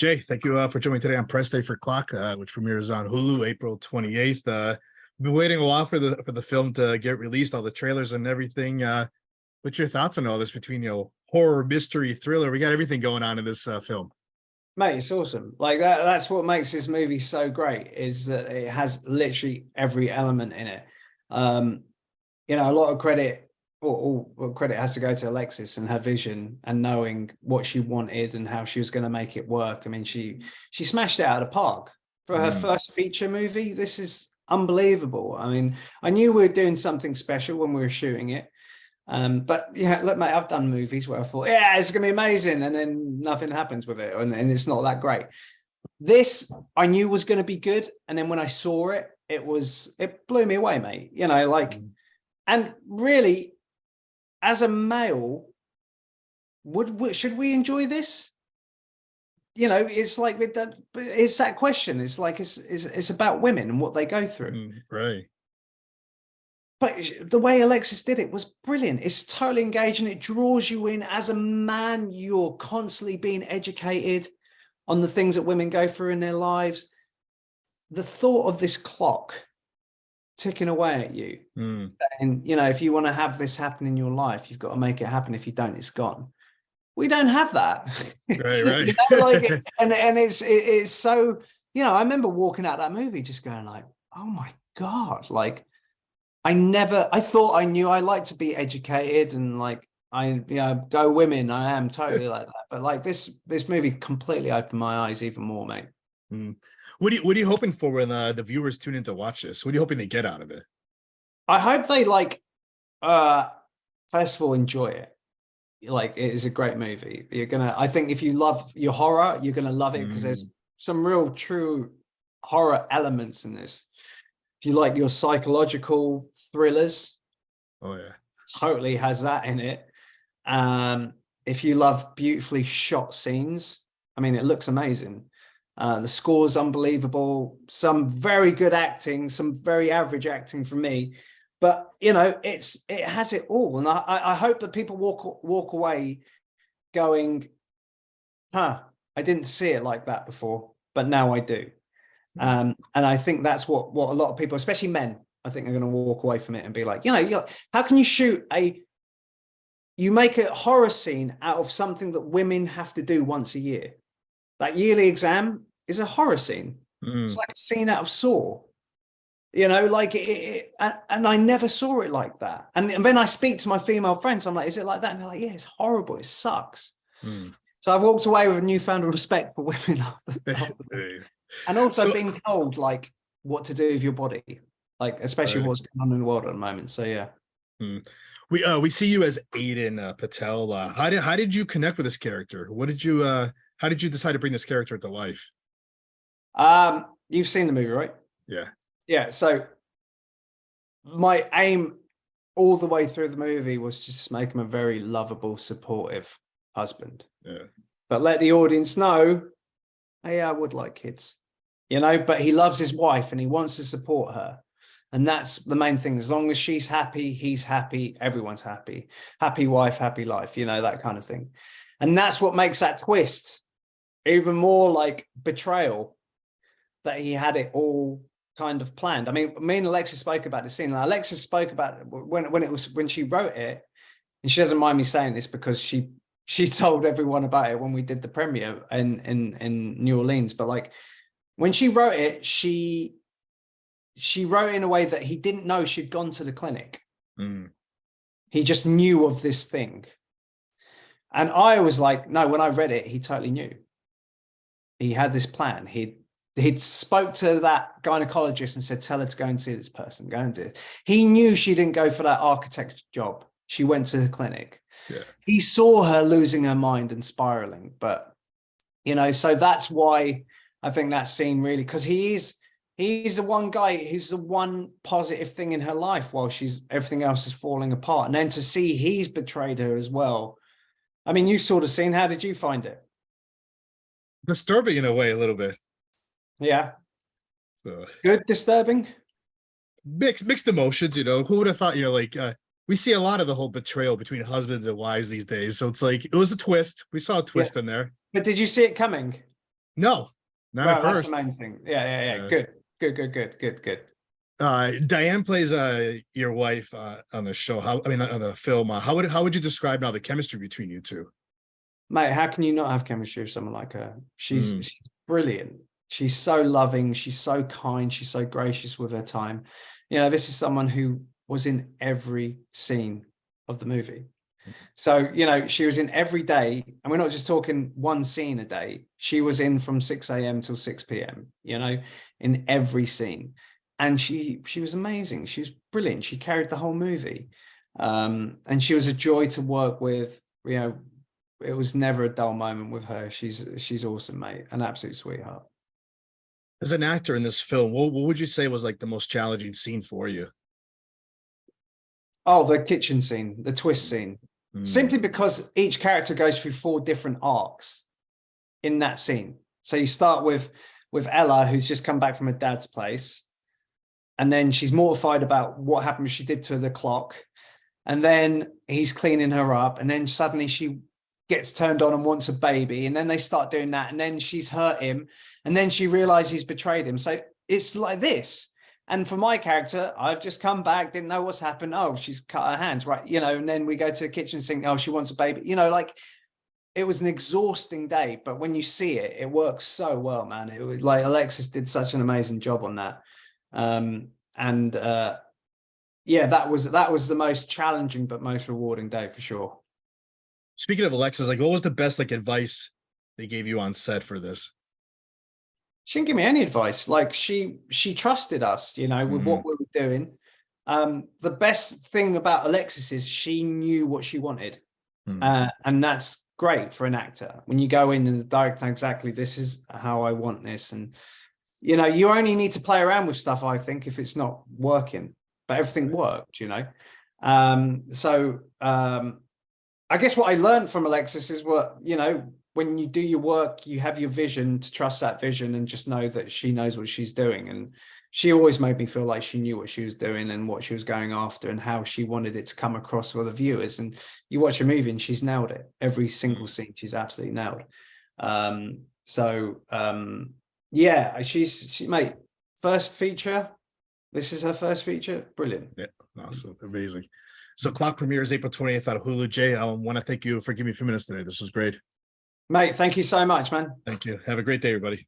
Jay, thank you for joining me today on Press Day for Clock, which premieres on Hulu April 28th. We've been waiting a while for the film to get released, all the trailers and everything. What's your thoughts on all this between horror, mystery, thriller? We got everything going on in this film. Mate, it's awesome. Like that's what makes this movie so great, is that it has literally every element in it. A lot of credit, all credit has to go to Alexis and her vision and knowing what she wanted and how she was going to make it work. I mean, she smashed it out of the park for her first feature movie. This is unbelievable. I mean, I knew we were doing something special when we were shooting it. But yeah, look, mate, I've done movies where I thought, yeah, it's gonna be amazing, and then nothing happens with it, and it's not that great. This I knew was gonna be good, and then when I saw it, it blew me away, mate. And really, as a male, should we enjoy this? It's like it's that question. It's like it's about women and what they go through, right? But the way Alexis did it was brilliant. It's totally engaging. It draws you in. As a man, you're constantly being educated on the things that women go through in their lives. The thought of this clock ticking away at you. And, if you want to have this happen in your life, you've got to make it happen. If you don't, it's gone. We don't have that. Right. It's so, I remember walking out that movie just going like, oh my God, like, I thought I knew I like to be educated and like go women. I am totally like that. But like this movie completely opened my eyes even more, mate. What are you hoping for when the viewers tune in to watch this? What are you hoping they get out of it? I hope they first of all, enjoy it. Like, it is a great movie. I think if you love your horror, you're gonna love it because there's some real true horror elements in this. If you like your psychological thrillers, oh yeah, totally has that in it. If you love beautifully shot scenes, I mean, it looks amazing. The score's unbelievable. Some very good acting, some very average acting from me, but it has it all. And I hope that people walk away going, I didn't see it like that before, but now I do. And I think that's what a lot of people, especially men, I think are going to walk away from it and be like, how can you make a horror scene out of something that women have to do once a year? That yearly exam is a horror scene. It's like a scene out of Saw, and I never saw it like that. And then I speak to my female friends, I'm like, is it like that? And they're like, yeah, it's horrible. It sucks. So I've walked away with a newfound respect for women. And also being told like what to do with your body, like especially what's going on in the world at the moment. So yeah. We see you as Aiden Patel. How did you connect with this character? How did you decide to bring this character to life? You've seen the movie, right? Yeah. So my aim all the way through the movie was to just make him a very lovable, supportive husband. Yeah. But let the audience know, hey, I would like kids. But he loves his wife and he wants to support her. And that's the main thing. As long as she's happy, he's happy, everyone's happy. Happy wife, happy life, that kind of thing. And that's what makes that twist even more like betrayal, that he had it all kind of planned. I mean, me and Alexis spoke about this scene. Alexis spoke about it when she wrote it, and she doesn't mind me saying this because she told everyone about it when we did the premiere in New Orleans. But like, when she wrote it, she wrote it in a way that he didn't know she'd gone to the clinic. He just knew of this thing. And I was like, no, when I read it, he totally knew. He had this plan. He'd spoke to that gynecologist and said, tell her to go and see this person, go and do it. He knew she didn't go for that architect job. She went to the clinic. Yeah. He saw her losing her mind and spiraling. But, so that's why I think that scene really, because he's the one guy who's the one positive thing in her life while everything else is falling apart. And then to see he's betrayed her as well. I mean, you saw the scene. How did you find it? Disturbing in a way, a little bit. Yeah. So good, disturbing. Mixed emotions. Who would have thought? We see a lot of the whole betrayal between husbands and wives these days. So it's like it was a twist. We saw a twist in there. But did you see it coming? No, not at Well, that's first. the main thing. Yeah. Uh, Good. Diane plays your wife on the show. How I mean on the film. How would you describe now the chemistry between you two? Mate, how can you not have chemistry with someone like her? She's Mm. she's brilliant. She's so loving. She's so kind. She's so gracious with her time. You know, this is someone who was in every scene of the movie. So, you know, she was in every day, and we're not just talking one scene a day. She was in from 6 a.m. till 6 p.m., you know, in every scene. And she was amazing. She was brilliant. She carried the whole movie. And she was a joy to work with. You know, it was never a dull moment with her. She's awesome, mate. An absolute sweetheart. As an actor in this film, what would you say was like the most challenging scene for you? Oh, the kitchen scene, the twist scene. Mm. Simply because each character goes through 4 different arcs in that scene. So you start with Ella, who's just come back from her dad's place, and then she's mortified about what happened she did to the clock, and then he's cleaning her up, and then suddenly she gets turned on and wants a baby, and then they start doing that, and then she's hurt him, and then she realizes he's betrayed him. So it's like this. And for my character, I've just come back, didn't know what's happened. Oh, she's cut her hands, right? You know, and then we go to the kitchen sink. Oh, she wants a baby. You know, like, it was an exhausting day, but when you see it, it works so well, man. It was like Alexis did such an amazing job on that. Yeah, that was the most challenging but most rewarding day for sure. Speaking of Alexis, like, what was the best like advice they gave you on set for this? She didn't give me any advice. Like, she trusted us, you know, with what we were doing. The best thing about Alexis is she knew what she wanted. And that's great for an actor. When you go in and the director, exactly, this is how I want this. And, you know, you only need to play around with stuff, I think, if it's not working, but everything worked, you know? I guess what I learned from Alexis is what, you know, when you do your work, you have your vision, to trust that vision and just know that she knows what she's doing. And she always made me feel like she knew what she was doing and what she was going after and how she wanted it to come across for the viewers. And you watch a movie and she's nailed it. Every single scene, she's absolutely nailed. Yeah, she mate, first feature. This is her first feature. Brilliant. Yeah, awesome, amazing. So Clock premieres April 28th on Hulu. Jay, I want to thank you for giving me a few minutes today. This was great. Mate, thank you so much, man. Thank you. Have a great day, everybody.